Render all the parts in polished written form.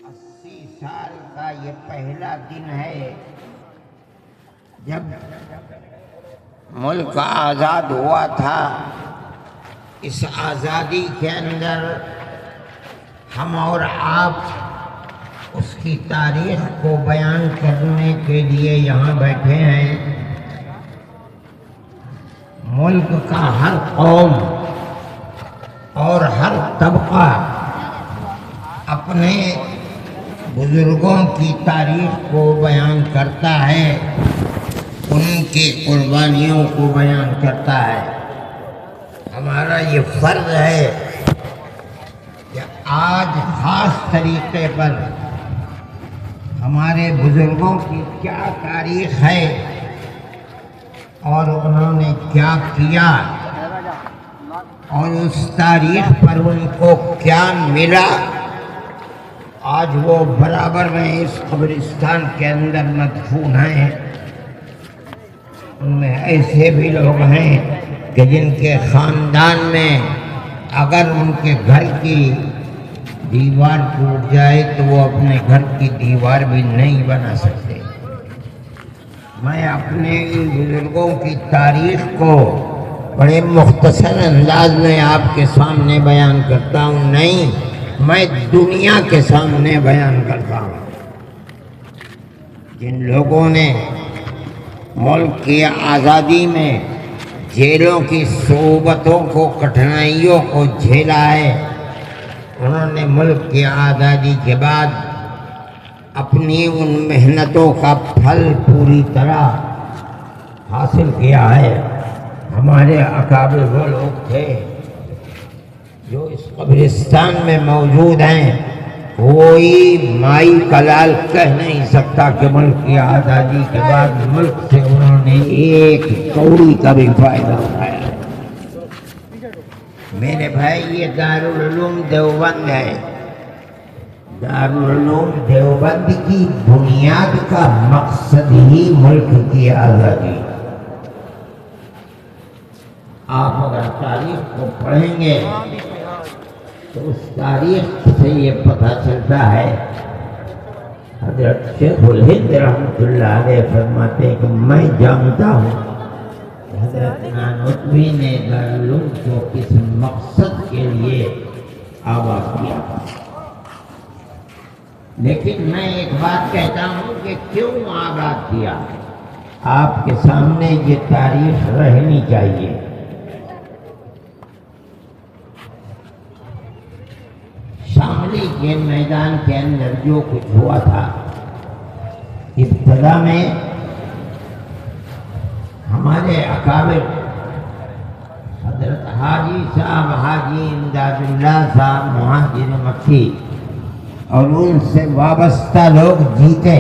80 سال کا یہ پہلا دن ہے جب ملک آزاد ہوا تھا۔ اس آزادی کے اندر ہم اور آپ اس کی تاریخ کو بیان کرنے کے لیے یہاں بیٹھے ہیں۔ ملک کا ہر قوم اور ہر طبقہ اپنے بزرگوں کی تاریخ کو بیان کرتا ہے، ان کی قربانیوں کو بیان کرتا ہے۔ ہمارا یہ فرض ہے کہ آج خاص طریقے پر ہمارے بزرگوں کی کیا تاریخ ہے اور انہوں نے کیا کیا اور اس تاریخ پر ان کو کیا ملا، آج وہ برابر میں اس قبرستان کے اندر مدفون ہیں۔ ان میں ایسے بھی لوگ ہیں کہ جن کے خاندان میں اگر ان کے گھر کی دیوار ٹوٹ جائے تو وہ اپنے گھر کی دیوار بھی نہیں بنا سکتے۔ میں اپنے ان بزرگوں کی تاریخ کو بڑے مختصر انداز میں آپ کے سامنے بیان کرتا ہوں، نہیں، میں دنیا کے سامنے بیان کرتا ہوں۔ جن لوگوں نے ملک کی آزادی میں جیلوں کی صعوبتوں کو، کٹھنائیوں کو جھیلا ہے، انہوں نے ملک کی آزادی کے بعد اپنی ان محنتوں کا پھل پوری طرح حاصل کیا ہے۔ ہمارے اکابر وہ لوگ تھے جو اس قبرستان میں موجود ہیں، کوئی مائی کلال کہہ نہیں سکتا کہ ملک کی آزادی کے بعد ملک سے انہوں نے ایک کوڑی کا بھی فائدہ اٹھایا۔ میرے بھائی، یہ دارالعلوم دیوبند ہے۔ دارالعلوم دیوبند کی بنیاد کا مقصد ہی ملک کی آزادی۔ آپ اگر تاریخ کو پڑھیں گے تو اس تاریخ سے یہ پتہ چلتا ہے۔ حضرت شیخ الہند رحمۃ اللہ علیہ فرماتے ہیں کہ میں جانتا ہوں کہ حضرت نانوتوی نے دارالعلوم کو کس مقصد کے لیے آباد کیا، لیکن میں ایک بات کہتا ہوں کہ کیوں آباد کیا۔ آپ کے سامنے یہ تاریخ رہنی چاہیے۔ شاملی کے میدان کے اندر جو کچھ ہوا تھا، ابتدا میں ہمارے اکابر حضرت حاجی صاحب حاجی امداد اللہ صاحب مہاجر مکی اور ان سے وابستہ لوگ جیتے،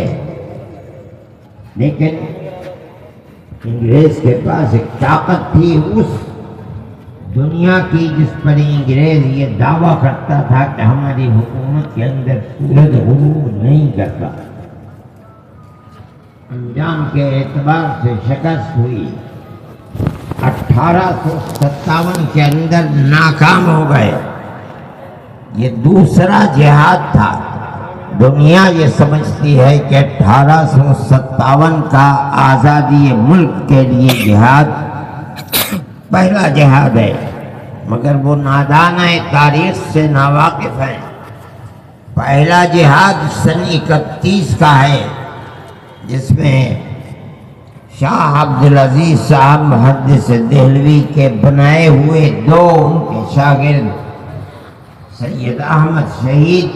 لیکن انگریز کے پاس ایک طاقت تھی اس دنیا کی جس پر انگریز یہ دعویٰ کرتا تھا کہ ہماری حکومت کے اندر سورج غروب نہیں کرتا۔ انجام کے اعتبار سے شکست ہوئی، 1857 کے اندر ناکام ہو گئے۔ یہ دوسرا جہاد تھا۔ دنیا یہ سمجھتی ہے کہ 1857 کا آزادی ملک کے لیے جہاد پہلا جہاد ہے، مگر وہ نادان ہے، تاریخ سے ناواقف ہے۔ پہلا جہاد سن 31 کا ہے، جس میں شاہ عبدالعزیز صاحب محدث دہلوی کے بنائے ہوئے دو ان کے شاگرد سید احمد شہید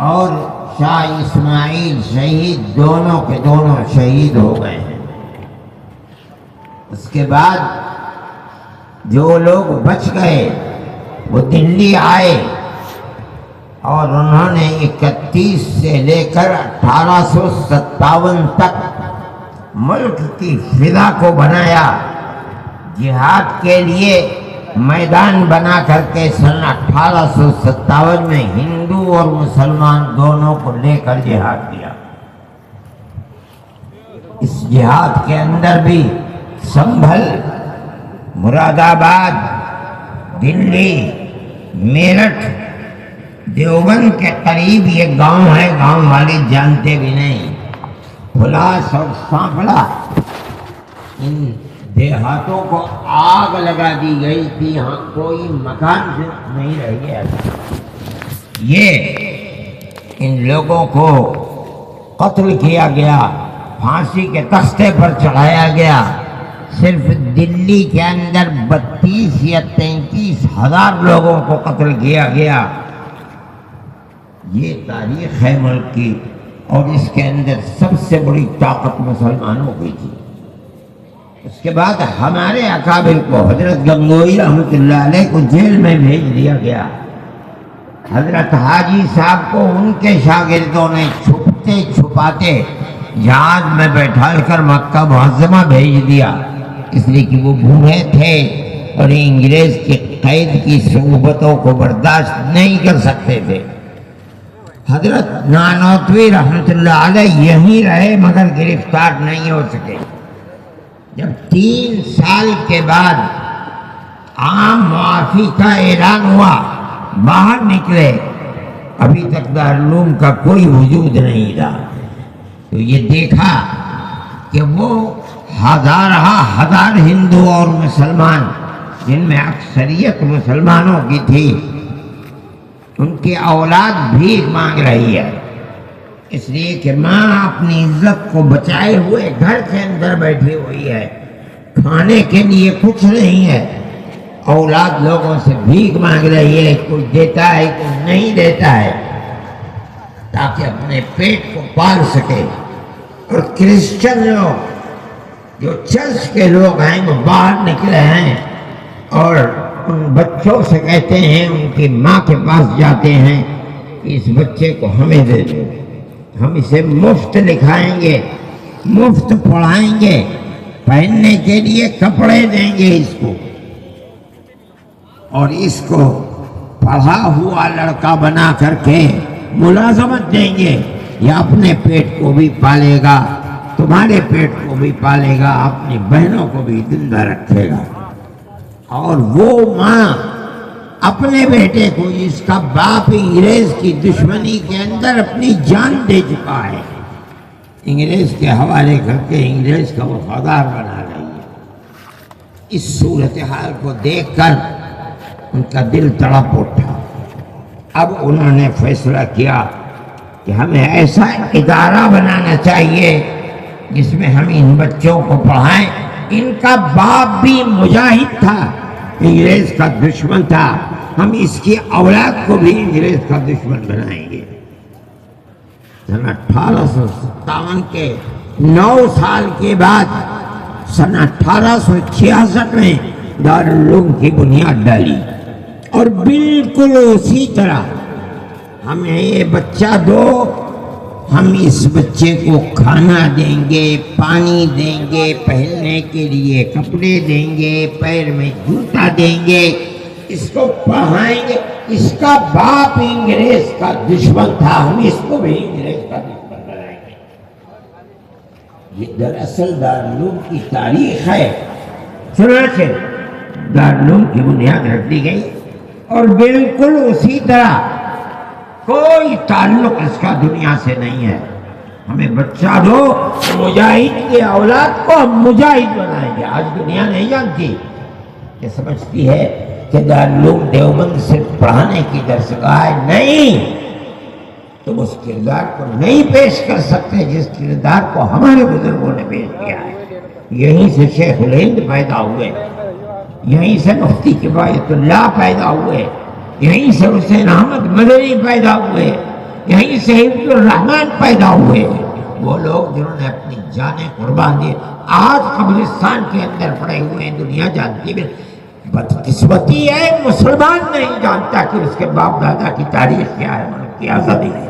اور شاہ اسماعیل شہید، دونوں کے دونوں شہید ہو گئے ہیں۔ اس کے بعد جو لوگ بچ گئے وہ دلی آئے اور انہوں نے 31 سے لے کر 1857 تک ملک کی فضا کو بنایا، جہاد کے لیے میدان بنا کر کے سن 1857 میں ہندو اور مسلمان دونوں کو لے کر جہاد کیا۔ اس جہاد کے اندر بھی سنبھل، مراد آباد، دلی، میرٹھ دیوبند کے قریب یہ گاؤں ہے، گاؤں والے جانتے بھی نہیں۔ پھلاس اور سانپڑا، ان دیہاتوں کو آگ لگا دی گئی تھی، یہاں کوئی مکان نہیں رہ گیا تھا۔ یہ ان لوگوں کو قتل کیا گیا، پھانسی کے تختے پر چڑھایا گیا۔ صرف دلی کے اندر 32 یا 33 ہزار لوگوں کو قتل کیا گیا۔ یہ تاریخ ہے ملک کی، اور اس کے اندر سب سے بڑی طاقت مسلمانوں کی تھی۔ اس کے بعد ہمارے اکابر کو، حضرت گنگوئی رحمۃ اللہ علیہ کو جیل میں بھیج دیا گیا۔ حضرت حاجی صاحب کو ان کے شاگردوں نے چھپتے چھپاتے جہاز میں بیٹھا کر مکہ معظمہ بھیج دیا، اس لیے کہ وہ بوڑھے تھے اور انگریز کی قید کی صعوبتوں کو برداشت نہیں کر سکتے تھے۔ حضرت نانوتوی رحمۃ اللہ علیہ یہیں رہے مگر گرفتار نہیں ہو سکے۔ جب 3 سال کے بعد عام معافی کا اعلان ہوا، باہر نکلے، ابھی تک دارالعلوم کا کوئی وجود نہیں رہا، تو یہ دیکھا کہ وہ ہزار ہندو اور مسلمان، جن میں اکثریت مسلمانوں کی تھی، ان کی اولاد بھیک مانگ رہی ہے، اس لیے کہ ماں اپنی عزت کو بچائے ہوئے گھر کے اندر بیٹھی ہوئی ہے، کھانے کے لیے کچھ نہیں ہے، اولاد لوگوں سے بھیک مانگ رہی ہے، کچھ دیتا ہے کچھ نہیں دیتا ہے، تاکہ اپنے پیٹ کو پال سکے۔ اور کرسچن لوگ جو چرچ کے لوگ ہیں وہ باہر نکلے ہیں اور ان بچوں سے کہتے ہیں، ان کی ماں کے پاس جاتے ہیں کہ اس بچے کو ہمیں دے دو، ہم اسے مفت لکھائیں گے، مفت پڑھائیں گے، پہننے کے لیے کپڑے دیں گے اس کو، اور اس کو پڑھا ہوا لڑکا بنا کر کے ملازمت دیں گے، یا اپنے پیٹ کو بھی پالے گا، تمہارے پیٹ کو بھی پالے گا، اپنی بہنوں کو بھی زندہ رکھے گا۔ اور وہ ماں اپنے بیٹے کو، جس کا باپ انگریز کی دشمنی کے اندر اپنی جان دے چکا ہے، انگریز کے حوالے کر کے انگریز کا وفادار بنا رہی ہے۔ اس صورتحال کو دیکھ کر ان کا دل تڑپ اٹھا۔ اب انہوں نے فیصلہ کیا کہ ہمیں ایسا ادارہ بنانا چاہیے جس میں ہم ان بچوں کو پڑھائیں۔ ان کا باپ بھی مجاہد تھا، انگریز کا دشمن تھا، ہم اس کی اولاد کو بھی انگریز کا دشمن بنائیں گے۔ سن 1857 کے 9 سال کے بعد سن 1866 میں دارالعلوم کی بنیاد ڈالی، اور بالکل اسی طرح ہمیں یہ بچہ دو، ہم اس بچے کو کھانا دیں گے، پانی دیں گے، پہننے کے لیے کپڑے دیں گے، پیر میں جوتا دیں گے، اس کو پڑھائیں گے۔ اس کا باپ انگریز کا دشمن تھا، ہم اس کو بھی انگریز کا دشمن بنائیں گے۔ یہ دراصل دارالعلوم کی تاریخ ہے۔ چنانچہ دارالعلوم کی بنیاد رکھ دی گئی، اور بالکل اسی طرح کوئی تعلق اس کا دنیا سے نہیں ہے۔ ہمیں بچہ دو، مجاہد کی اولاد کو ہم مجاہد بنائیں گے۔ آج دنیا نہیں جانتی، یہ سمجھتی ہے کہ دارالعلوم دیوبند صرف پڑھانے کی درسگاہ ہے۔ نہیں، تم اس کردار کو نہیں پیش کر سکتے جس کردار کو ہمارے بزرگوں نے پیش کیا ہے۔ یہیں سے شیخ الہند پیدا ہوئے، یہیں سے مفتی کفایت اللہ پیدا ہوئے، یہیں سے حسین احمد مدنی پیدا ہوئے، یہیں سے حفظ الرحمن پیدا ہوئے۔ وہ لوگ جنہوں نے اپنی جانیں قربان دی، آج قبرستان کے اندر پڑے ہوئے ہیں، دنیا جانتی ہے۔ بدقسمتی ہے مسلمان نہیں جانتا کہ اس کے باپ دادا کی تاریخ کیا ہے، ملک کی آزادی ہے۔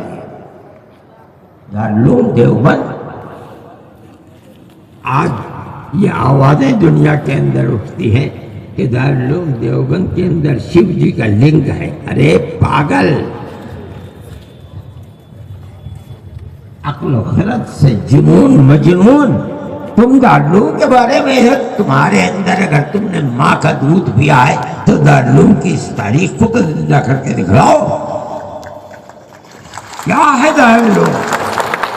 دارالعلوم دیوبند، آج یہ آوازیں دنیا کے اندر اٹھتی ہیں کہ دارالعلوم دیوبند کے اندر شیو جی کا لنگ ہے۔ ارے پاگل، عقل و خرد سے جنون مجنون۔ تم دارالعلوم کے بارے میں تمہارے اندر اگر تم نے ماں کا دودھ پیا ہے تو دارالعلوم کی اس تاریخ کو زندہ کر کے دکھلاؤ۔ کیا ہے دارالعلوم؟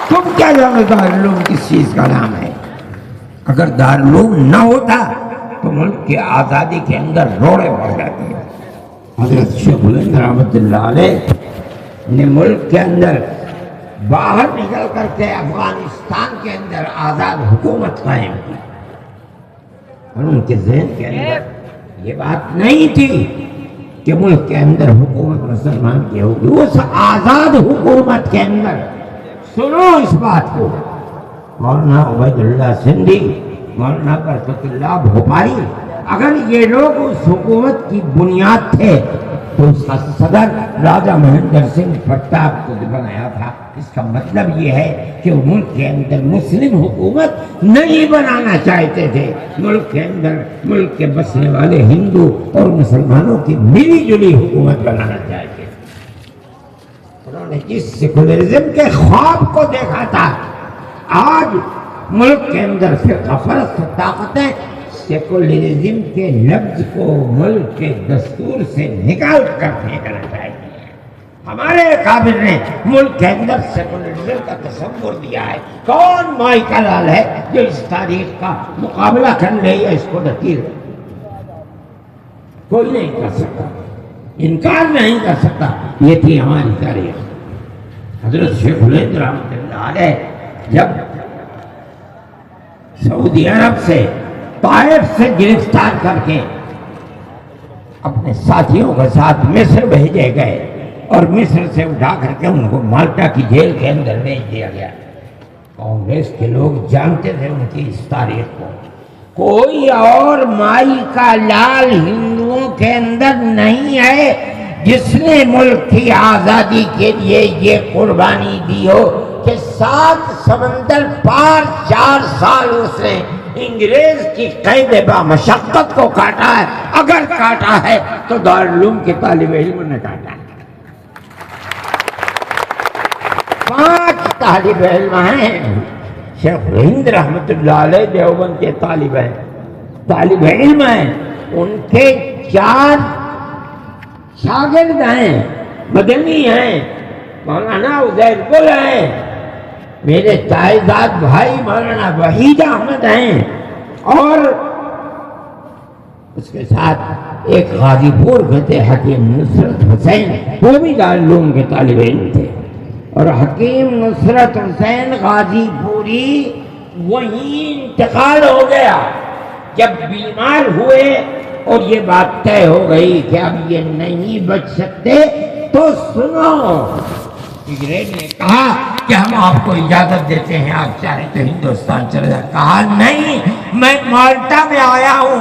تم کیا جانو دارالعلوم کس چیز کا نام ہے؟ اگر دارالعلوم نہ ہوتا تو ملک کی آزادی کے اندر روڑے پڑ جاتے ہیں۔ حضرت شیخ الہند رحمۃ اللہ علیہ نے ملک کے اندر باہر نکل کر کے افغانستان کے اندر آزاد حکومت قائم کی، اور ان کے ذہن کے اندر یہ بات نہیں تھی کہ ملک کے اندر حکومت مسلمان کی ہوگی۔ اس آزاد حکومت کے اندر سنو اس بات کو، مولانا عبید اللہ سندھی، مولانا برکت اللہ بھوپائی، اگر یہ لوگ اس حکومت کی بنیاد تھے تو اس کا صدر راجہ مہندر سنگھ پرتاپ کو بنایا تھا۔ اس کا مطلب یہ ہے کہ وہ ملک کے اندر مسلم حکومت نہیں بنانا چاہتے تھے، ملک کے اندر ملک کے بسنے والے ہندو اور مسلمانوں کی ملی جلی حکومت بنانا چاہتے تھے۔ انہوں نے جس سیکولرزم کے خواب کو دیکھا تھا، آج ملک کے اندر فرقہ پرست طاقتیں سیکولرزم کے لفظ کو ملک کے دستور سے نکال کر پھینکنا چاہتی ہے۔ ہمارے اکابر نے ملک کے اندر سیکولرزم کا تصور دیا ہے۔ کون مائی کا لال ہے جو اس تاریخ کا مقابلہ کر لے یا اس کو نکیر؟ کوئی نہیں کر سکتا، انکار نہیں کر سکتا۔ یہ تھی ہماری تاریخ۔ حضرت شیخ الہند رحمۃ اللہ علیہ جب سعودی عرب سے طائف سے گرفتار کر کے اپنے ساتھیوں کے ساتھ مصر بھیجے گئے اور مصر سے اٹھا کر کے ان کو مالٹا کی جیل کے اندر بھیج دیا گیا، کانگریس کے لوگ جانتے تھے ان کی اس تاریخ کو۔ کوئی اور مائی کا لال ہندوؤں کے اندر نہیں ہے جس نے ملک کی آزادی کے لیے یہ قربانی دی ہو کہ 7 سمندر پار 4 سال اس نے انگریز کی قید با مشقت کو کاٹا ہے۔ اگر کاٹا ہے تو دارالعلوم کے طالب علم نے کاٹا ہے۔ 5 طالب علم ہیں، شیخ الہند رحمۃ اللہ علیہ دیوبند کے طالب علم ہیں، ان کے 4 شاگرد ہیں، مدنی ہیں، مولانا عزیر گل ہیں، میرے تائیزاد بھائی مولانا وحید احمد ہیں، اور اس کے ساتھ ایک غازی پور کے تھے حکیم نصرت حسین، وہ بھی دارالعلوم کے طالب علم تھے، اور حکیم نصرت حسین غازی پوری وہیں انتقال ہو گیا۔ جب بیمار ہوئے اور یہ بات طے ہو گئی کہ اب یہ نہیں بچ سکتے تو سنو، انگریز نے کہا کہ ہم آپ کو اجازت دیتے ہیں، آپ چاہیں تو ہندوستان چلے جائیں۔ کہا نہیں، میں مالٹا میں آیا ہوں،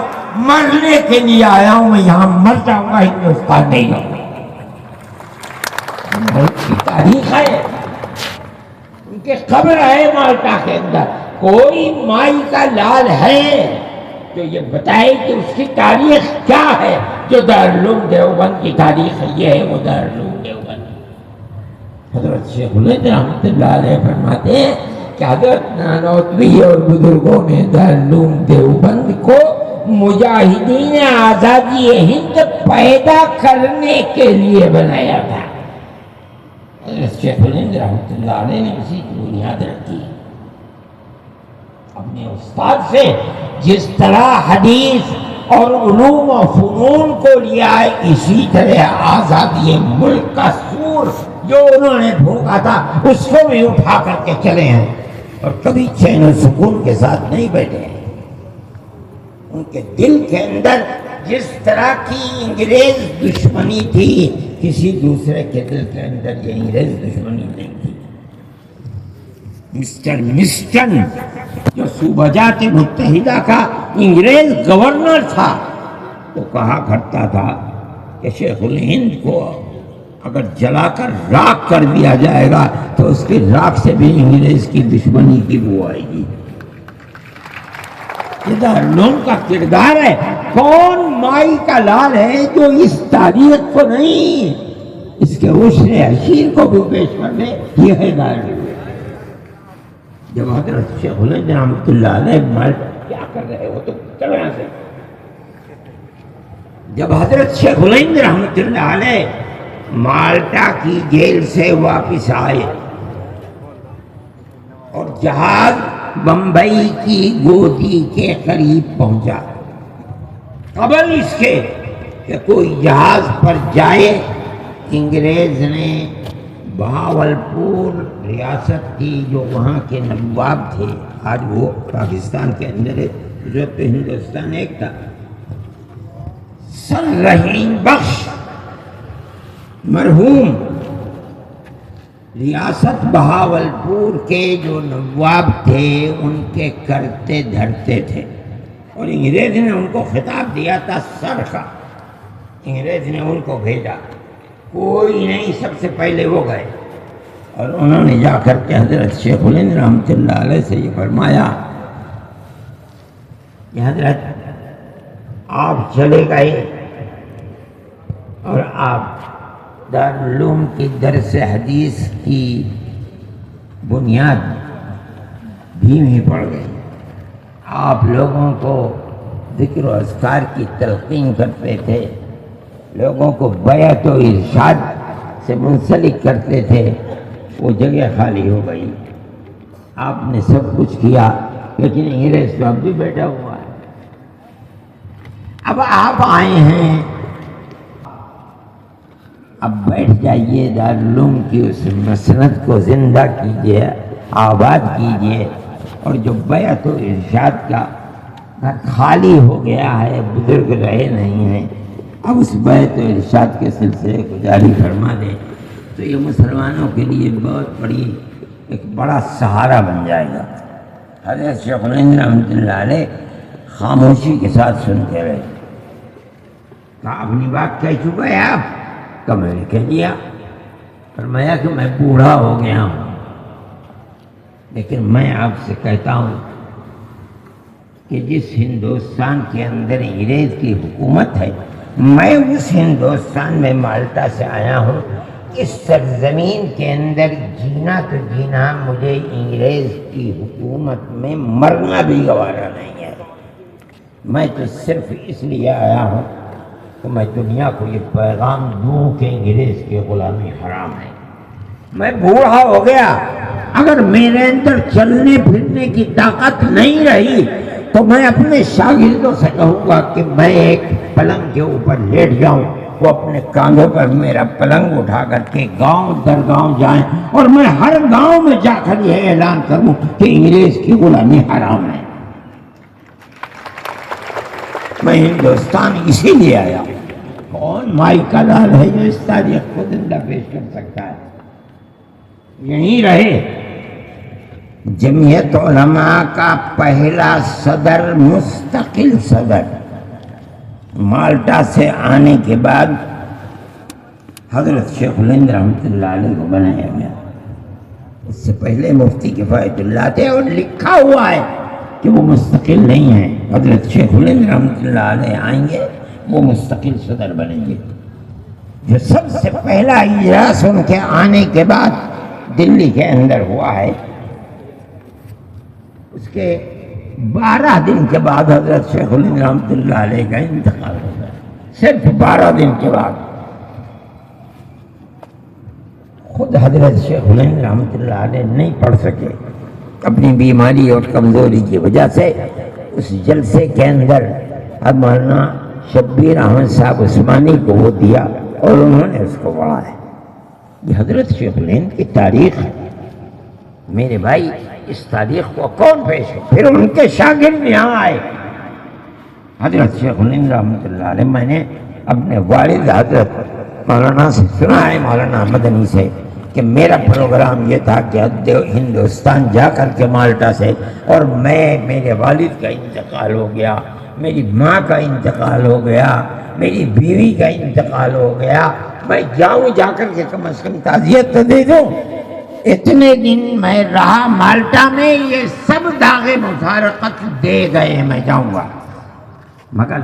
مرنے کے لیے آیا ہوں، میں یہاں مر جاؤں گا، ہندوستان نہیں جاؤں گا۔ ملک کی تاریخ ہے، ان کے قبر ہے مالٹا کے اندر۔ کوئی مائی کا لال ہے تو یہ بتائے کہ اس کی تاریخ کیا ہے؟ جو دارالعلوم دیوبند کی تاریخ ہے، یہ ہے وہ دارالعلوم دیوبند۔ حضرت شیخ الہند رحمۃ اللہ علیہ فرماتے ہیں کہ حضرت نانوتوی اور بزرگوں نے دارالعلوم دیوبند کو مجاہدین آزادی ہند پیدا کرنے کے لیے بنایا تھا۔ حضرت شیخ الہند رحمۃ اللہ علیہ نے اسی کی بنیاد رکھی، اپنے استاد سے جس طرح حدیث اور علوم و فنون کو لیا ہے، اسی طرح آزادی ملک کا سور جو انہوں نے بھوکا تھا اس کو بھی اٹھا کر کے چلے ہیں، اور کبھی چین و سکون کے ساتھ نہیں بیٹھے ہیں۔ ان کے دل کے اندر جس طرح کی انگریز دشمنی تھی، کسی دوسرے کے دل کے اندر یہ انگریز دشمنی نہیں تھی۔ مسٹر مسٹن جو صوبہ جات متحدہ کا انگریز گورنر تھا، وہ کہا کرتا تھا کہ شیخ الہند کو اگر جلا کر راکھ کر دیا جائے گا تو اس کی راکھ سے بھی انگریز کی دشمنی کی بو آئے گی۔ یہ دارالعلوم کا کردار ہے۔ کون مائی کا لال ہے جو اس تاریخ کو نہیں، اس کے عشر عشیر کو بھی پیش کر دے؟ یہ ہے دارالعلوم۔ جب حضرت شیخ الہند رحمۃ اللہ علیہ کیا کر رہے ہو تو چلو یہاں سے، جب حضرت شیخ الہند رحمۃ اللہ علیہ مالٹا کی جیل سے واپس آئے اور جہاز بمبئی کی گودی کے قریب پہنچا۔ قبل اس کے کہ کوئی جہاز پر جائے، انگریز نے بہاولپور ریاست کی جو وہاں کے نواب تھے، آج وہ پاکستان کے اندر ہے، جو تو ہندوستان ایک تھا، سر رحیم بخش مرحوم ریاست بہاولپور کے جو نواب تھے ان کے کرتے دھرتے تھے، اور انگریز نے ان کو خطاب دیا تھا سر کا۔ انگریز نے ان کو بھیجا، کوئی نہیں، سب سے پہلے وہ گئے اور انہوں نے جا کر کے حضرت شیخ الہند رحمۃ اللہ علیہ سے یہ فرمایا کہ حضرت آپ چلے گئے اور آپ دارالعلوم کی درس حدیث کی بنیاد دھیمی پڑ گئی، آپ لوگوں کو ذکر و اذکار کی تلقین کرتے تھے، لوگوں کو بیعت و ارشاد سے منسلک کرتے تھے، وہ جگہ خالی ہو گئی، آپ نے سب کچھ کیا، لیکن انگریز تو اب بھی بیٹھا ہوا ہے۔ اب آپ آئے ہیں، اب بیٹھ جائیے، دارالعلوم کی اس مسند کو زندہ کیجیے، آباد کیجیے، اور جو بیعت و ارشاد کا خالی ہو گیا ہے، بزرگ رہے نہیں ہیں، اب اس بیعت و ارشاد کے سلسلے کو جاری فرما دیں تو یہ مسلمانوں کے لیے بہت بڑی ایک بڑا سہارا بن جائے گا۔ حضرت شیخ الہند رحمۃ اللہ علیہ خاموشی کے ساتھ سنتے رہے۔ کہا اپنی بات کہہ چکا ہے آپ؟ کہ میں نے کہہ دیا۔ فرمایا کہ میں بوڑھا ہو گیا ہوں، لیکن میں آپ سے کہتا ہوں کہ جس ہندوستان کے اندر انگریز کی حکومت ہے، میں اس ہندوستان میں مالٹا سے آیا ہوں، اس سرزمین کے اندر جینا تو جینا، مجھے انگریز کی حکومت میں مرنا بھی گوارا نہیں ہے۔ میں تو صرف اس لیے آیا ہوں کہ میں دنیا کو یہ پیغام دوں کہ انگریز کی غلامی حرام ہے۔ میں بوڑھا ہو گیا، اگر میرے اندر چلنے پھرنے کی طاقت نہیں رہی تو میں اپنے شاگردوں سے کہوں گا کہ میں ایک پلنگ کے اوپر لیٹ جاؤں، وہ اپنے کاندھوں پر میرا پلنگ اٹھا کر کے گاؤں در گاؤں جائیں، اور میں ہر گاؤں میں جا کر یہ اعلان کروں کہ انگریز کی غلامی حرام ہے۔ میں ہندوستان اسی لیے آیا ہوں۔ کون مائی کا لال ہے جو اس تاریخ کو زندہ پیش کر سکتا ہے؟ یہیں رہے۔ جمعیت علماء کا پہلا صدر، مستقل صدر، مالٹا سے آنے کے بعد حضرت شیخ الہند رحمۃ اللہ علیہ کو بنایا گیا۔ اس سے پہلے مفتی کفایت اللہ تھے، اور لکھا ہوا ہے کہ وہ مستقل نہیں ہیں۔ حضرت شیخ الہند رحمۃ اللہ علیہ آئیں گے، وہ مستقل صدر بنیں گے۔ جو سب سے پہلا اجلاس ان کے آنے کے بعد دلی کے اندر ہوا ہے، اس کے 12 دن کے بعد حضرت شیخ الہند رحمۃ اللہ علیہ کا انتقال ہو گیا۔ صرف 12 دن کے بعد خود حضرت شیخ الہند رحمۃ اللہ علیہ نہیں پڑھ سکے، اپنی بیماری اور کمزوری کی وجہ سے۔ اس جلسے کے اندر اب مولانا شبیر احمد صاحب عثمانی کو وہ دیا اور انہوں نے اس کو پڑھا ہے۔ یہ حضرت شیخ الہند کی تاریخ ہے میرے بھائی۔ اس تاریخ کو کون پیش ہے؟ پھر ان کے شاگرد یہاں آئے، حضرت شیخ الہند رحمۃ اللہ علیہ۔ میں نے اپنے والد حضرت مولانا سے سنا ہے، مولانا مدنی سے، کہ میرا پروگرام یہ تھا کہ ہندوستان جا کر کے مالٹا سے، اور میرے والد کا انتقال ہو گیا، میری ماں کا انتقال ہو گیا، میری بیوی کا انتقال ہو گیا، میں جاؤں، جا کر کے کم از کم تعزیت تو دے دوں۔ اتنے دن میں رہا مالٹا میں، یہ سب داغ مفارقت دے گئے، میں جاؤں گا۔ مگر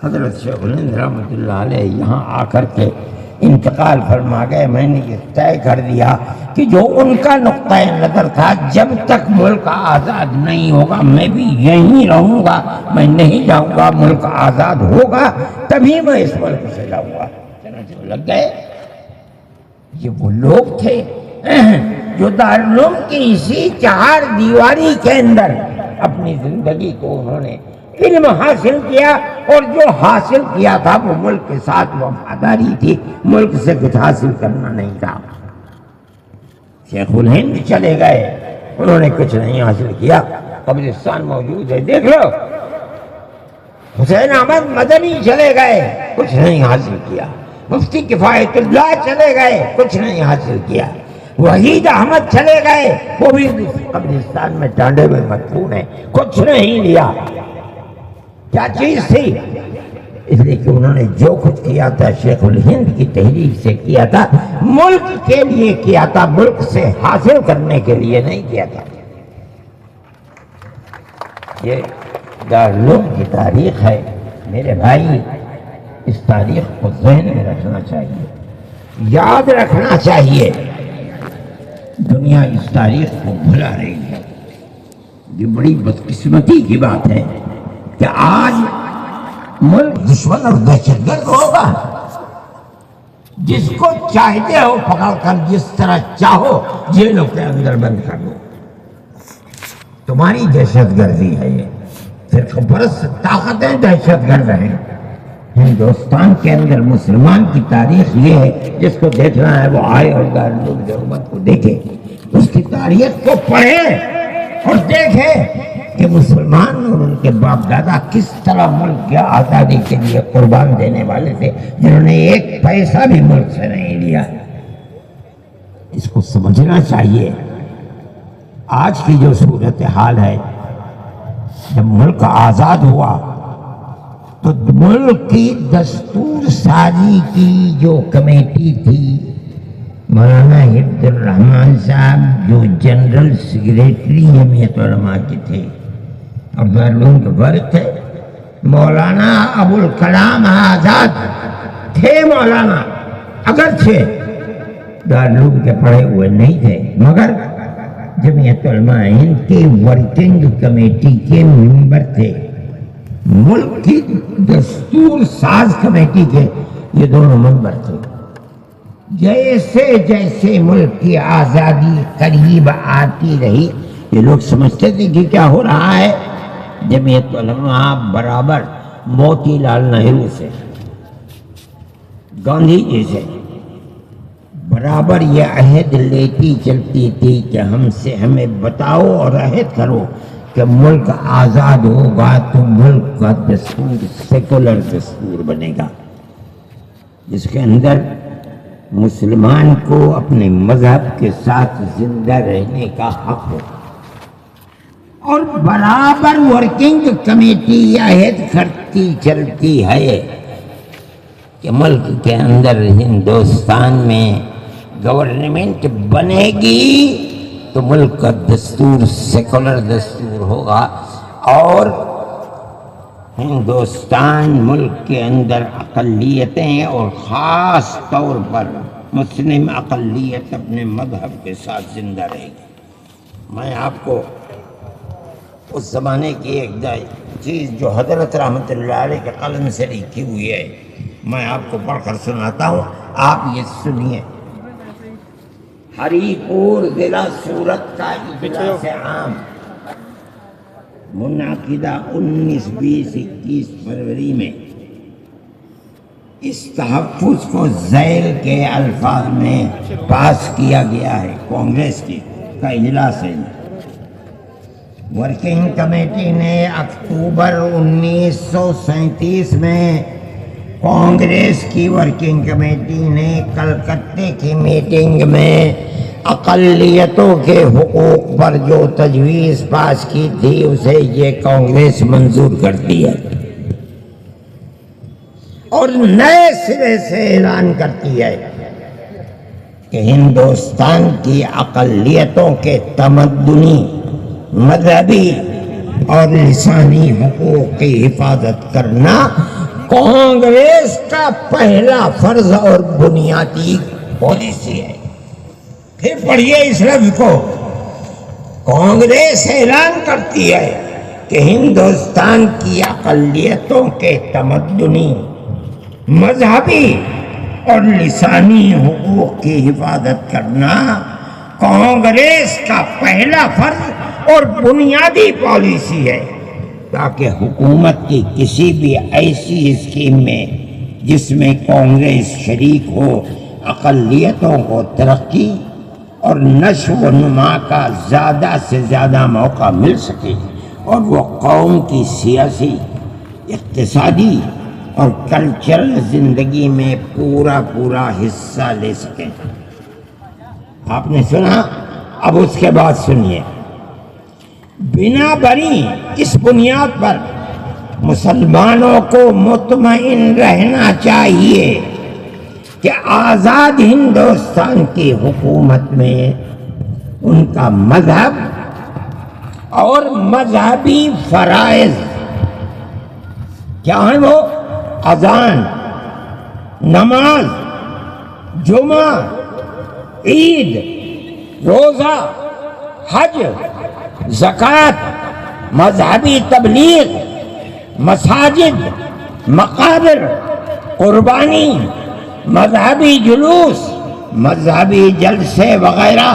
حضرت شیخ الہند رحمۃ اللہ علیہ یہاں آ کر کے انتقال فرما گئے۔ میں نے یہ طے کر دیا کہ جو ان کا نقطۂ نظر تھا، جب تک ملک آزاد نہیں ہوگا میں بھی یہیں رہوں گا، میں نہیں جاؤں گا۔ ملک آزاد ہوگا تبھی میں اس ملک سے جاؤں گا۔ چنانچہ لگ گئے یہ وہ لوگ تھے جو دارالعلوم کی اسی چار دیواری کے اندر اپنی زندگی کو انہوں نے علم حاصل کیا، اور جو حاصل کیا تھا وہ ملک کے ساتھ وفاداری تھی، ملک سے کچھ حاصل کرنا نہیں تھا۔ شیخ الہند چلے گئے، انہوں نے کچھ نہیں حاصل کیا، قبرستان موجود ہے دیکھ لو۔ حسین احمد مدنی چلے گئے، کچھ نہیں حاصل کیا۔ مفتی کفایت اللہ چلے گئے، کچھ نہیں حاصل کیا۔ وحید احمد چلے گئے، وہ بھی قبرستان میں ٹانڈے میں مدفون ہے، کچھ نہیں لیا۔ کیا چیز تھی؟ اس لیے کہ انہوں نے جو کچھ کیا تھا شیخ الہند کی تحریک سے کیا تھا، ملک کے لیے کیا تھا، ملک سے حاصل کرنے کے لیے نہیں کیا تھا۔ یہ دارالعلوم کی تاریخ ہے میرے بھائی، اس تاریخ کو ذہن میں رکھنا چاہیے، یاد رکھنا چاہیے۔ دنیا اس تاریخ کو بھلا رہی ہے۔ یہ بڑی بدقسمتی کی بات ہے کہ آج ملک دشمن اور دہشت گرد ہوگا، جس کو چاہتے ہو پکڑ کر جس طرح چاہو جیلوں کے اندر بند کر دو، تمہاری دہشت گردی ہے۔ یہ فرقہ پرست طاقتیں دہشت گرد ہیں۔ ہندوستان کے اندر مسلمان کی تاریخ یہ ہے، جس کو دیکھنا ہے وہ آئے اور دارالعلوم دیوبند کو دیکھے، اس کی تاریخ کو پڑھے اور دیکھے کہ مسلمان اور ان کے باپ دادا کس طرح ملک کی آزادی کے لیے قربان دینے والے تھے، جنہوں نے ایک پیسہ بھی ملک سے نہیں لیا۔ اس کو سمجھنا چاہیے۔ آج کی جو صورتحال ہے، جب ملک آزاد ہوا تو ملک کی دستور سازی کی جو کمیٹی تھی، مولانا حفظ الرحمان صاحب جو جنرل سیکریٹری جمعیت علماء کے تھے اور دارالعلوم کے فرق تھے، مولانا ابو الکلام آزاد تھے۔ مولانا اگرچہ دارالعلوم کے پڑھے ہوئے نہیں تھے، مگر جمعیت علماء ہند کی ورکنگ کمیٹی کے ممبر تھے، ملک کی دستور ساز کمیٹی کے یہ دونوں ممبر تھے۔ جیسے جیسے ملک کی آزادی قریب آتی رہی، یہ لوگ سمجھتے تھے کہ کیا ہو رہا ہے، جمعیت علماء برابر موتی لال نہرو سے، گاندھی جی سے برابر یہ عہد لیتی چلتی تھی کہ ہمیں بتاؤ اور عہد کرو کہ ملک آزاد ہوگا تو ملک کا دستور سیکولر دستور بنے گا، جس کے اندر مسلمان کو اپنے مذہب کے ساتھ زندہ رہنے کا حق ہو، اور برابر ورکنگ کمیٹی عہد کرتی چلتی ہے کہ ملک کے اندر ہندوستان میں گورنمنٹ بنے گی تو ملک کا دستور سیکولر دستور ہوگا، اور ہندوستان ملک کے اندر اقلیتیں اور خاص طور پر مسلم اقلیت اپنے مذہب کے ساتھ زندہ رہے گی۔ میں آپ کو اس زمانے کی ایک چیز جو حضرت رحمت اللہ علیہ کے قلم سے لکھی ہوئی ہے، میں آپ کو پڑھ کر سناتا ہوں، آپ یہ سنیے۔ ہری پور ضلع سورت کا اجلاس عام منعقدہ 19، 20، 21 فروری میں اس تحفظ کو ذیل کے الفاظ میں پاس کیا گیا ہے۔ کانگریس کا اجلاس ہے۔ ورکنگ کمیٹی نے اکتوبر 1937 میں، کانگریس کی ورکنگ کمیٹی نے کلکتے کی میٹنگ میں اقلیتوں کے حقوق پر جو تجویز پاس کی تھی اسے یہ کانگریس منظور کرتی ہے، اور نئے سرے سے اعلان کرتی ہے کہ ہندوستان کی اقلیتوں کے تمدنی، مذہبی اور لسانی حقوق کی حفاظت کرنا کانگریس کا پہلا فرض اور بنیادی پالیسی ہے۔ پھر پڑھیے اس لفظ کو، کانگریس اعلان کرتی ہے کہ ہندوستان کی اقلیتوں کے تمدنی، مذہبی اور لسانی حقوق کی حفاظت کرنا کانگریس کا پہلا فرض اور بنیادی پالیسی ہے، تاکہ حکومت کی کسی بھی ایسی اسکیم میں جس میں کانگریس شریک ہو اقلیتوں کو ترقی اور نشو و نما کا زیادہ سے زیادہ موقع مل سکے اور وہ قوم کی سیاسی، اقتصادی اور کلچرل زندگی میں پورا حصہ لے سکیں۔ آپ نے سنا، اب اس کے بعد سنیے۔ بنا بری اس بنیاد پر مسلمانوں کو مطمئن رہنا چاہیے کہ آزاد ہندوستان کی حکومت میں ان کا مذہب اور مذہبی فرائض کیا ہیں؟ وہ اذان، نماز، جمعہ، عید، روزہ، حج، زکوٰۃ، مذہبی تبلیغ، مساجد، مقابر، قربانی، مذہبی جلوس، مذہبی جلسے وغیرہ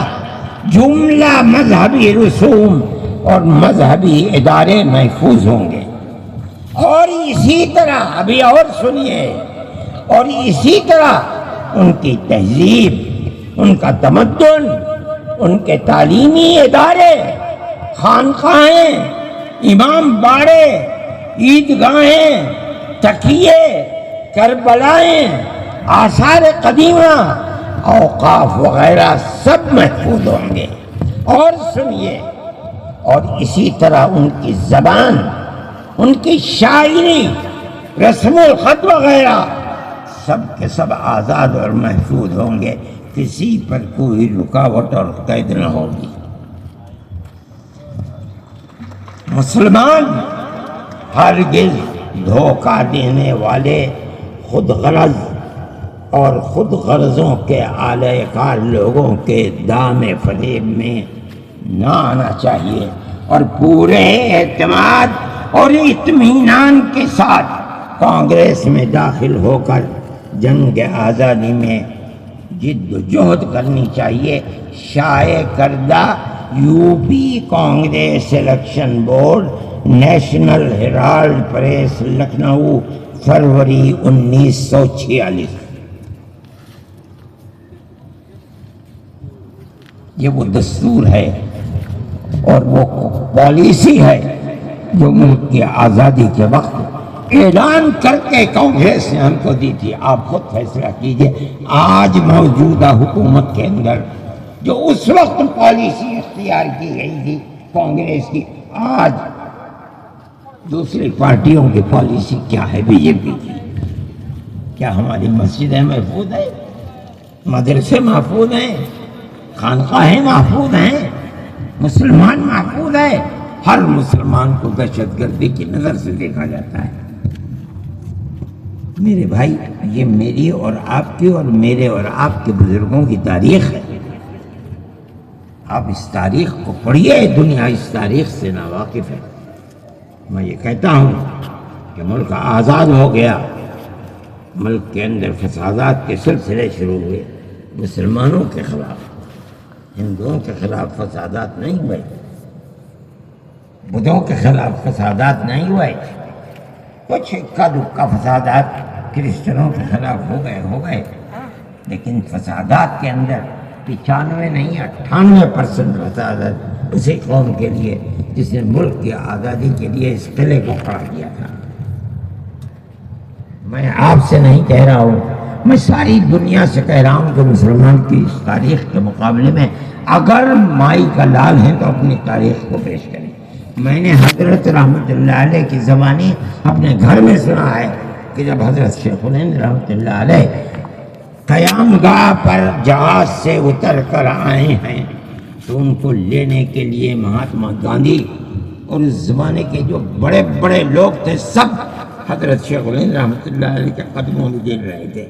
جملہ مذہبی رسوم اور مذہبی ادارے محفوظ ہوں گے۔ اور اسی طرح ابھی اور سنیے، اور اسی طرح ان کی تہذیب، ان کا تمدن، ان کے تعلیمی ادارے، خانقاہیں، امام باڑے، عیدگاہیں، تقیے، کربلائیں، آثار قدیمہ، اوقاف وغیرہ سب محفوظ ہوں گے۔ اور سنیے، اور اسی طرح ان کی زبان، ان کی شاعری، رسم الخط وغیرہ سب کے سب آزاد اور محفوظ ہوں گے، کسی پر کوئی رکاوٹ اور قید نہ ہوگی۔ مسلمان ہرگز دھوکہ دینے والے خود غرض اور خود غرضوں کے اعلی کار لوگوں کے دام فریب میں نہ آنا چاہیے، اور پورے اعتماد اور اطمینان کے ساتھ کانگریس میں داخل ہو کر جنگ آزادی میں جد و جہد کرنی چاہیے۔ شائع کردہ U P Congress election board, national Herald press, Lucknow, فروری 1946۔ یہ وہ دستور ہے اور وہ پالیسی ہے جو ملک کی آزادی کے وقت اعلان کر کے کانگریس نے ہم کو دی تھی۔ آپ خود فیصلہ کیجئے، آج موجودہ حکومت کے اندر جو اس وقت پالیسی اختیار کی گئی تھی کانگریس کی، آج دوسری پارٹیوں کی پالیسی کیا ہے بی جے پی کی؟ کیا ہماری مسجدیں محفوظ ہیں، مدرسے محفوظ ہیں، خانقاہیں محفوظ ہیں، مسلمان محفوظ ہے؟ ہر مسلمان کو دہشت گردی کی نظر سے دیکھا جاتا ہے۔ میرے بھائی، یہ میری اور آپ کی اور میرے اور آپ کے بزرگوں کی تاریخ ہے۔ آپ اس تاریخ کو پڑھیے، دنیا اس تاریخ سے ناواقف ہے۔ میں یہ کہتا ہوں کہ ملک آزاد ہو گیا، ملک کے اندر فسادات کے سلسلے شروع ہوئے، مسلمانوں کے خلاف، ہندوؤں کے خلاف فسادات نہیں ہوئے، بدھوں کے خلاف فسادات نہیں ہوئے، کچھ اکا دکا فسادات کرسچنوں کے خلاف ہو گئے، لیکن فسادات کے اندر 95 نہیں 98% فسادات اسی قوم کے لیے جس نے ملک کی آزادی کے لیے اس قلعے کو کھڑا کیا تھا۔ میں آپ سے نہیں کہہ رہا ہوں، میں ساری دنیا سے کہہ رہا ہوں کہ مسلمان کی اس تاریخ کے مقابلے میں اگر مائی کا لال ہیں تو اپنی تاریخ کو پیش کریں۔ میں نے حضرت رحمت اللہ علیہ کی زبانی اپنے گھر میں سنا ہے کہ جب حضرت شیخ الہند رحمت اللہ علیہ قیام گاہ پر جہاز سے اتر کر آئے ہیں تو ان کو لینے کے لیے مہاتما گاندھی اور اس زمانے کے جو بڑے بڑے لوگ تھے سب حضرت شیخ الہند رحمت اللہ علیہ کے قدموں میں گر رہے تھے۔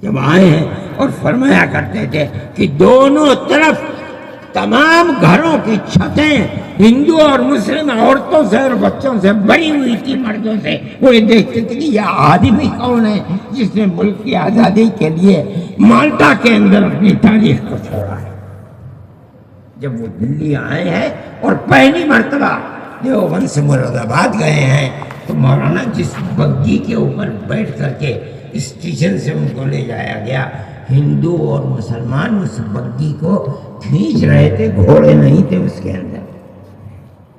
جب آئے ہیں اور فرمایا کرتے تھے کہ دونوں طرف تمام گھروں کی چھتیں ہندو اور مسلم عورتوں سے اور بچوں سے بھری ہوئی تھی، مردوں سے۔ وہ یہ دیکھتے تھے کہ یہ آدمی کون ہے جس نے ملک کی آزادی کے لیے مالٹا کے اندر اپنی تاریخ کو چھوڑا ہے۔ جب وہ دلی آئے ہیں اور پہلی مرتبہ دیوبند سے مراد آباد گئے ہیں تو مولانا جس بگی کے اوپر بیٹھ کر کے اسٹیشن سے ان کو لے جایا گیا، ہندو اور مسلمان اس بگی کو کھینچ رہے تھے، گھوڑے نہیں تھے اس کے اندر۔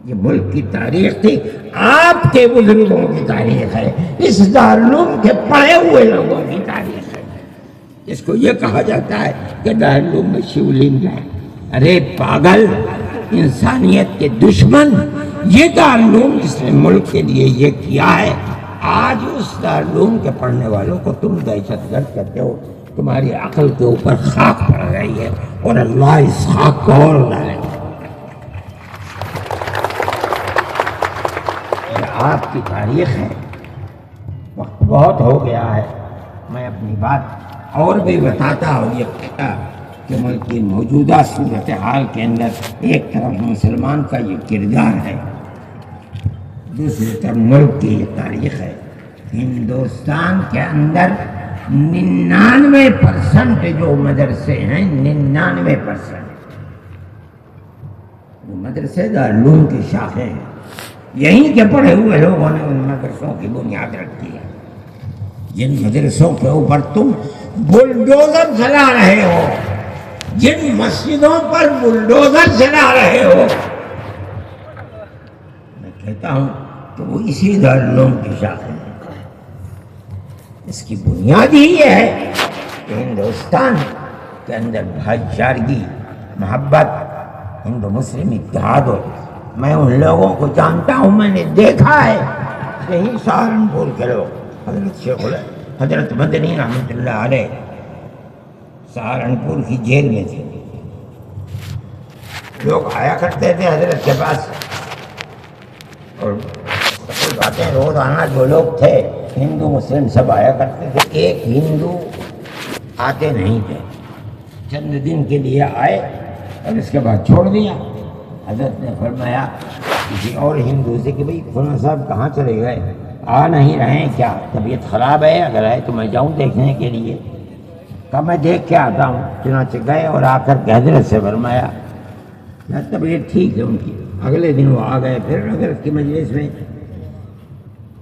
یہ ملک کی تاریخ تھی، آپ کے بزرگوں کی تاریخ ہے، اس دارالعلوم کے پڑھے ہوئے لوگوں کی تاریخ ہے۔ اس کو یہ کہا جاتا ہے کہ دارالعلوم میں شیو لنگ ہے۔ ارے پاگل، انسانیت کے دشمن، یہ دارالعلوم جس نے ملک کے لیے یہ کیا ہے، آج اس دارالعلوم کے پڑھنے والوں کو تم دہشت گرد کہتے ہو۔ تمہاری عقل کے اوپر خاک پڑ رہی ہے اور اللہ اس خاک کو اور ڈالے گا۔ یہ آپ کی تاریخ ہے۔ وقت بہت ہو گیا ہے، میں اپنی بات اور بھی بتاتا اور یہ کہتا کہ ملک کی موجودہ صورتحال کے اندر ایک طرف مسلمان کا یہ کردار ہے، دوسری طرف ملک کی یہ تاریخ ہے۔ ہندوستان کے اندر 99% جو مدرسے ہیں، 99% وہ مدرسے دارالعلوم کی شاخیں ہیں۔ یہیں کے پڑھے ہوئے لوگوں نے ان مدرسوں کی بنیاد رکھی ہے۔ جن مدرسوں کے اوپر تم بلڈوزر چلا رہے ہو، جن مسجدوں پر بلڈوزر چلا رہے ہو، میں کہتا ہوں کہ وہ اسی دارالعلوم کی شاخیں ہیں۔ اس کی بنیاد ہی یہ ہے کہ ہندوستان کے اندر بھائی چارگی، محبت، ہندو مسلم اتحاد ہو۔ میں ان لوگوں کو جانتا ہوں، میں نے دیکھا ہے، یہی سہارنپور کے لوگ، حضرت مدنی رحمۃ اللہ علیہ سہارنپور کی جیل میں تھے، لوگ آیا کرتے تھے حضرت کے پاس، اور باتیں روزانہ جو لوگ تھے ہندو مسلم سب آیا کرتے تھے، ایک ہندو آتے نہیں تھے، چند دن کے لیے آئے اور اس کے بعد چھوڑ دیا۔ حضرت نے فرمایا کسی اور ہندو سے کہ بھئی فلاں صاحب کہاں چلے گئے، آ نہیں رہے ہیں کیا، طبیعت خراب ہے، اگر ہے تو میں جاؤں دیکھنے کے لیے؟ کہا میں دیکھ کے آتا ہوں۔ چنانچہ گئے اور آ کر کے حضرت سے فرمایا طبیعت ٹھیک ہے ان کی۔ اگلے دن وہ آ گئے پھر حضرت کی مجلس میں۔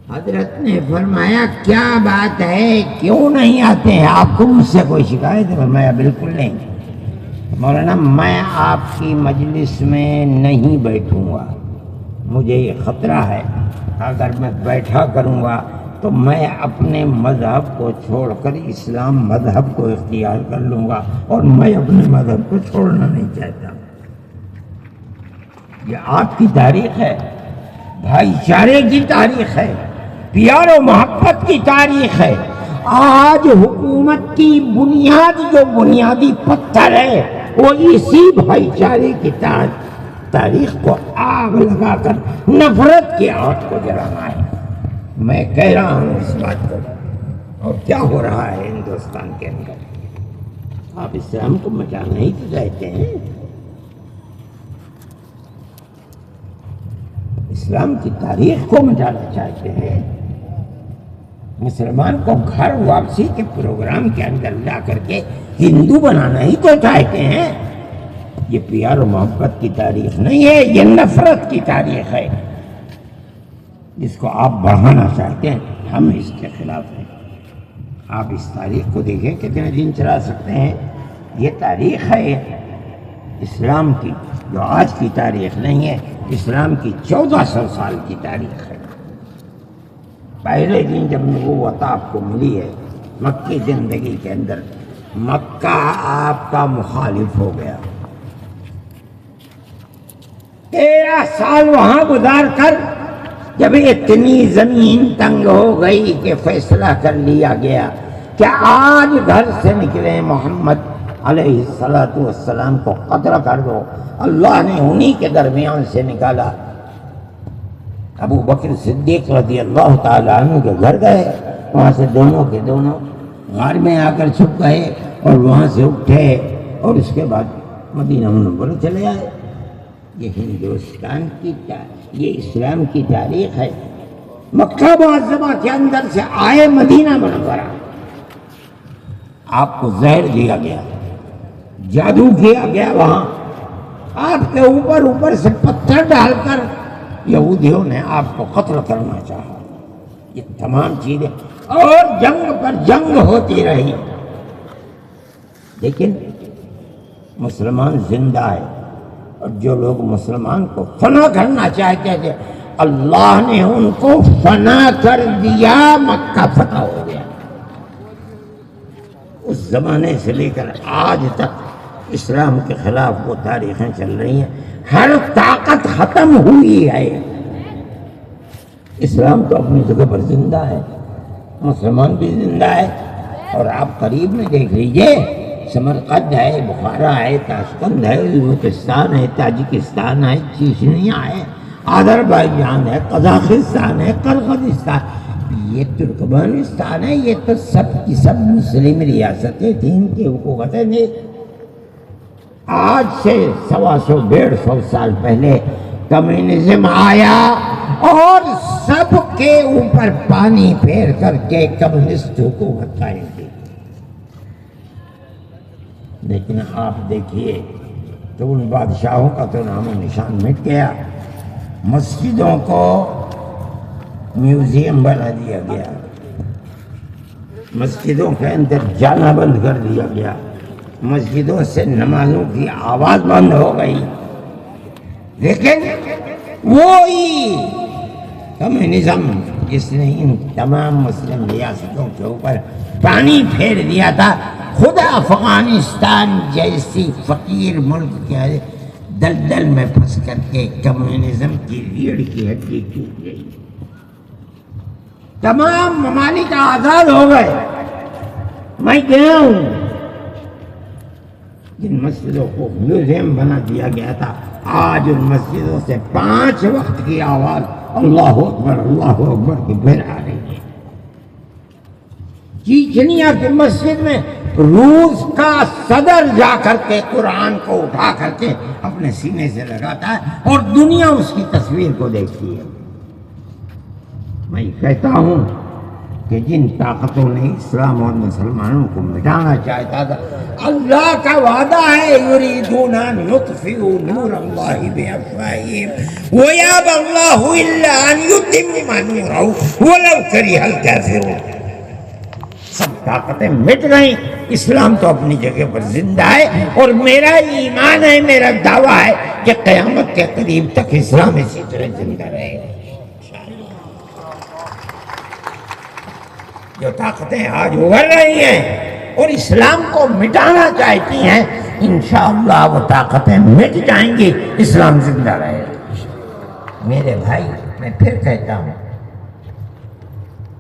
حضرت نے فرمایا کیا بات ہے، کیوں نہیں آتے ہیں آپ کو مجھ سے کوئی شکایت ہے؟ فرمایا بالکل نہیں مولانا، میں آپ کی مجلس میں نہیں بیٹھوں گا، مجھے یہ خطرہ ہے اگر میں بیٹھا کروں گا تو میں اپنے مذہب کو چھوڑ کر اسلام مذہب کو اختیار کر لوں گا، اور میں اپنے مذہب کو چھوڑنا نہیں چاہتا۔ یہ آپ کی تاریخ ہے، بھائی چارے کی تاریخ ہے، پیار و محبت کی تاریخ ہے۔ آج حکومت کی بنیاد جو بنیادی پتھر ہے وہ اسی بھائی چارے کی تاریخ کو آگ لگا کر نفرت کی آگ کو جلانا ہے۔ میں کہہ رہا ہوں اس بات کو، اور کیا ہو رہا ہے ہندوستان کے اندر؟ آپ اسلام کو مٹانا ہی تو چاہتے ہیں، اسلام کی تاریخ کو مٹانا چاہتے ہیں، مسلمان کو گھر واپسی کے پروگرام کے اندر لا کر کے ہندو بنانا ہی تو چاہتے ہیں۔ یہ پیار و محبت کی تاریخ نہیں ہے، یہ نفرت کی تاریخ ہے جس کو آپ بڑھانا چاہتے ہیں۔ ہم اس کے خلاف ہیں۔ آپ اس تاریخ کو دیکھیں کتنے دن چلا سکتے ہیں۔ یہ تاریخ ہے اسلام کی، جو آج کی تاریخ نہیں ہے، اسلام کی 1400 سال کی تاریخ ہے۔ پہلے دن جب نبوت آپ کو ملی ہے مکی زندگی کے اندر، مکہ آپ کا مخالف ہو گیا۔ 13 سال وہاں گزار کر جب اتنی زمین تنگ ہو گئی کہ فیصلہ کر لیا گیا کہ آج گھر سے نکلے محمد علیہ السلام کو قتل کر دو، اللہ نے انہی کے درمیان سے نکالا۔ ابو بکر صدیق رضی اللہ تعالیٰ عنہ کے گھر گئے، وہاں سے دونوں کے دونوں غار میں آ کر چھپ گئے اور وہاں سے اٹھے، اور اس کے بعد مدینہ منورہ چلے آئے۔ یہ ہندوستان کی یہ اسلام کی تاریخ ہے۔ مکہ معظمہ کے اندر سے آئے مدینہ منورہ، آپ کو زہر دیا گیا، جادو کیا گیا، وہاں آپ کے اوپر سے پتھر ڈال کر یہودیوں نے آپ کو قتل کرنا چاہا۔ یہ تمام چیزیں اور جنگ پر جنگ ہوتی رہی، لیکن مسلمان زندہ ہے۔ اور جو لوگ مسلمان کو فنا کرنا چاہتے تھے، اللہ نے ان کو فنا کر دیا، مکہ فتح ہو گیا۔ اس زمانے سے لے کر آج تک اسلام کے خلاف وہ تاریخیں چل رہی ہیں، ہر طاقت ختم ہوئی ہے۔ اسلام تو اپنی جگہ پر زندہ ہے، مسلمان بھی زندہ ہے۔ اور آپ قریب میں دیکھ لیجئے، سمرقند ہے، بخارا ہے، تاشقند ہے، ازبکستان ہے، تاجکستان ہے، چیچنیا ہے، آذربائیجان ہے، قزاقستان ہے، قرقیزستان، یہ ترکمانستان ہے، یہ تو سب کی سب مسلم ریاستیں تھیں، ان کی حکومتیں نہیں۔ آج سے 125 سال پہلے کمیونزم آیا اور سب کے اوپر پانی پھیر کر کے کمیونسٹ حکومت قائم کی۔ لیکن آپ دیکھیے تو ان بادشاہوں کا تو نام و نشان مٹ گیا۔ مسجدوں کو میوزیم بنا دیا گیا، مسجدوں کے اندر جانا بند کر دیا گیا، مسجدوں سے نمازوں کی آواز بند ہو گئی۔ لیکن وہی کمیونزم جس نے ان تمام مسلم ریاستوں کے اوپر پانی پھیر دیا تھا، خود افغانستان جیسی فقیر ملک کے دلدل میں پھنس کر کے کمیونزم کی ریڑھ کی ہڈی ٹوٹ گئی، تمام ممالک آزاد ہو گئے۔ میں گیا ہوں، جن مسجدوں کو میوزیم بنا دیا گیا تھا، آج ان مسجدوں سے 5 وقت کی آواز اللہ اکبر کی پھر آ رہی ہے۔ چیچنیا کی مسجد میں روس کا صدر جا کر کے قرآن کو اٹھا کر کے اپنے سینے سے لگاتا ہے اور دنیا اس کی تصویر کو دیکھتی ہے۔ میں کہتا ہوں کہ جن طاقتوں نے اسلام اور مسلمانوں کو مٹانا چاہتا تھا، اللہ کا وعدہ ہے یریدون ان یطفئوا نور اللہ بافواہہم ویابی اللہ الا ان یتم نورہ ولو کرہ الکافرون۔ سب طاقتیں مٹ گئیں، اسلام تو اپنی جگہ پر زندہ ہے، اور میرا ایمان ہے، میرا دعویٰ ہے کہ قیامت کے قریب تک اسلام اسی طرح زندہ رہے گا۔ جو طاقتیں آج ابھر رہی ہیں اور اسلام کو مٹانا چاہتی ہیں، انشاءاللہ وہ طاقتیں مٹ جائیں گی، اسلام زندہ رہے گا۔ میرے بھائی، میں پھر کہتا ہوں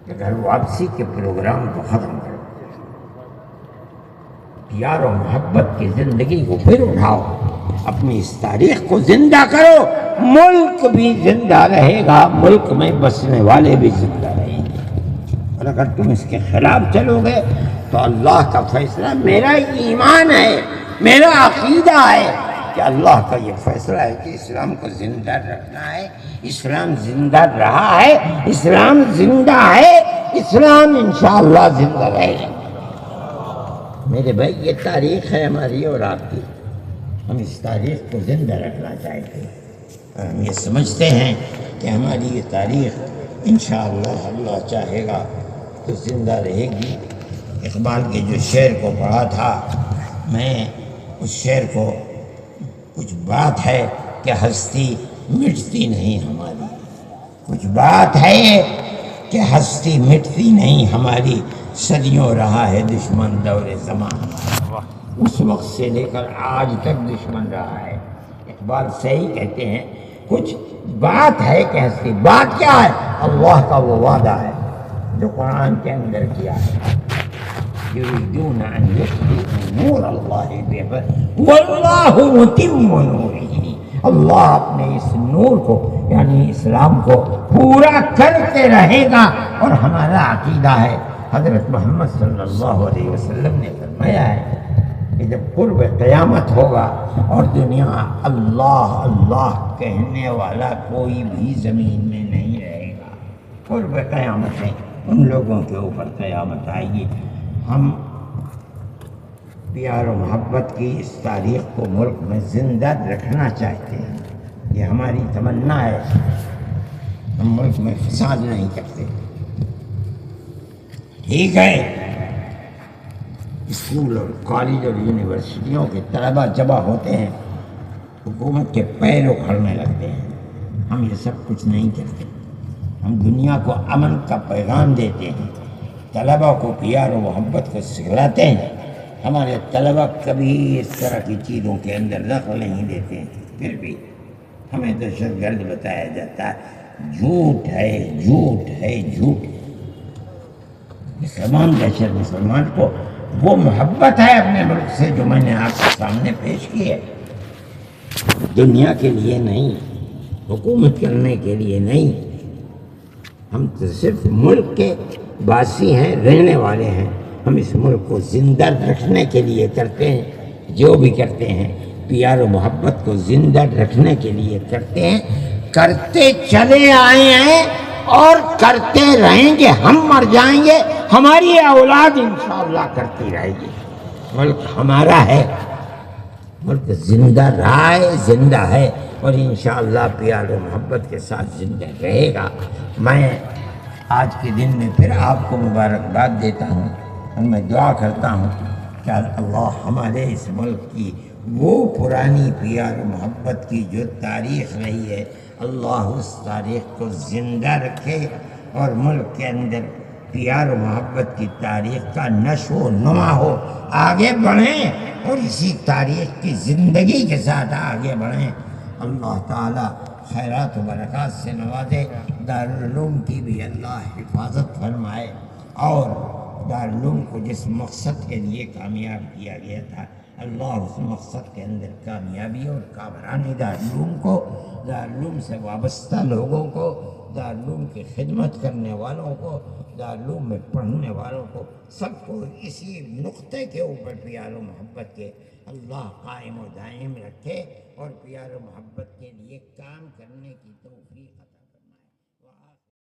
کہ گھر واپسی کے پروگرام کو ختم کرو، پیار و محبت کی زندگی کو پھر اٹھاؤ، اپنی اس تاریخ کو زندہ کرو، ملک بھی زندہ رہے گا، ملک میں بسنے والے بھی زندہ رہیں گے۔ اور اگر تم اس کے خلاف چلو گے تو اللہ کا فیصلہ، میرا ایمان ہے، میرا عقیدہ ہے کہ اللہ کا یہ فیصلہ ہے کہ اسلام کو زندہ رکھنا ہے۔ اسلام زندہ رہا ہے، اسلام زندہ ہے، اسلام انشاءاللہ زندہ رہے گا۔ میرے بھائی، یہ تاریخ ہے ہماری اور آپ کی، ہم اس تاریخ کو زندہ رکھنا چاہتے ہیں۔ ہم یہ سمجھتے ہیں کہ ہماری یہ تاریخ انشاءاللہ اللہ چاہے گا تو زندہ رہے گی۔ اقبال کے جو شعر کو پڑھا تھا میں، اس شعر کو کچھ بات ہے کہ ہستی مٹتی نہیں ہماری، کچھ بات ہے کہ ہستی مٹتی نہیں ہماری، صدیوں رہا ہے دشمن دور زمان، اس وقت سے لے کر آج تک دشمن رہا ہے۔ اقبال صحیح کہتے ہیں، کچھ بات ہے کہ ہستی، بات کیا ہے؟ اللہ کا وہ وعدہ ہے جو قرآن کے اندر کیا ہے، یریدون ان یطفئوا نور اللہ بافواہہم واللہ متم نورہ۔ اللہ اپنے اس نور کو یعنی اسلام کو پورا کرتے رہے گا، اور ہمارا عقیدہ ہے، حضرت محمد صلی اللہ علیہ وسلم نے فرمایا ہے کہ جب قرب قیامت ہوگا اور دنیا اللہ اللہ کہنے والا کوئی بھی زمین میں نہیں رہے گا، قرب قیامت ہے، ان لوگوں کے اوپر قیامت آئے گی۔ ہم پیار و محبت کی اس تاریخ کو ملک میں زندہ رکھنا چاہتے ہیں، یہ ہماری تمنا ہے۔ ہم ملک میں فساد نہیں کرتے۔ ٹھیک ہے، اسکول اور کالج اور یونیورسٹیوں کے طلباء جمع ہوتے ہیں، حکومت کے پیر اکھڑنے لگتے ہیں۔ ہم یہ سب کچھ نہیں کرتے، ہم دنیا کو امن کا پیغام دیتے ہیں، طلباء کو پیار و محبت کو سکھلاتے ہیں۔ ہمارے طلباء کبھی اس طرح کی چیزوں کے اندر دخل نہیں دیتے ہیں، پھر بھی ہمیں دہشت گرد بتایا جاتا ہے۔ جھوٹ ہے، جھوٹ ہے، جھوٹ۔ مسلمان دہشت مسلمان کو وہ محبت ہے اپنے ملک سے جو میں نے آپ کے سامنے پیش کی ہے، دنیا کے لیے نہیں، حکومت کرنے کے لیے نہیں۔ ہم تو صرف ملک کے باسی ہیں، رہنے والے ہیں۔ ہم اس ملک کو زندہ رکھنے کے لیے کرتے ہیں، جو بھی کرتے ہیں پیار و محبت کو زندہ رکھنے کے لیے کرتے ہیں، کرتے چلے آئے ہیں اور کرتے رہیں گے۔ ہم مر جائیں گے، ہماری اولاد انشاءاللہ کرتی رہے گی۔ ملک ہمارا ہے، ملک زندہ رہا ہے، زندہ ہے، اور انشاءاللہ پیار و محبت کے ساتھ زندہ رہے گا۔ میں آج کے دن میں پھر آپ کو مبارکباد دیتا ہوں اور میں دعا کرتا ہوں کہ اللہ ہمارے اس ملک کی وہ پرانی پیار و محبت کی جو تاریخ رہی ہے، اللہ اس تاریخ کو زندہ رکھے اور ملک کے اندر پیار و محبت کی تاریخ کا نشو و نما ہو، آگے بڑھیں اور اسی تاریخ کی زندگی کے ساتھ آگے بڑھیں۔ اللہ تعالی خیرات و برکات سے نوازے، دارالعلوم کی بھی اللہ حفاظت فرمائے، اور دارالعلوم کو جس مقصد کے لیے کامیاب کیا گیا تھا، اللہ اس مقصد کے اندر کامیابی اور کامرانی دارالعلوم کو، دارالعلوم سے وابستہ لوگوں کو، دارالعلوم کی خدمت کرنے والوں کو، دارالعلوم میں پڑھنے والوں کو، سب کو اسی نقطے کے اوپر پیار و محبت کے اللہ قائم و دائم رکھے اور پیار و محبت کے لیے کام کرنے کی توفیق عطا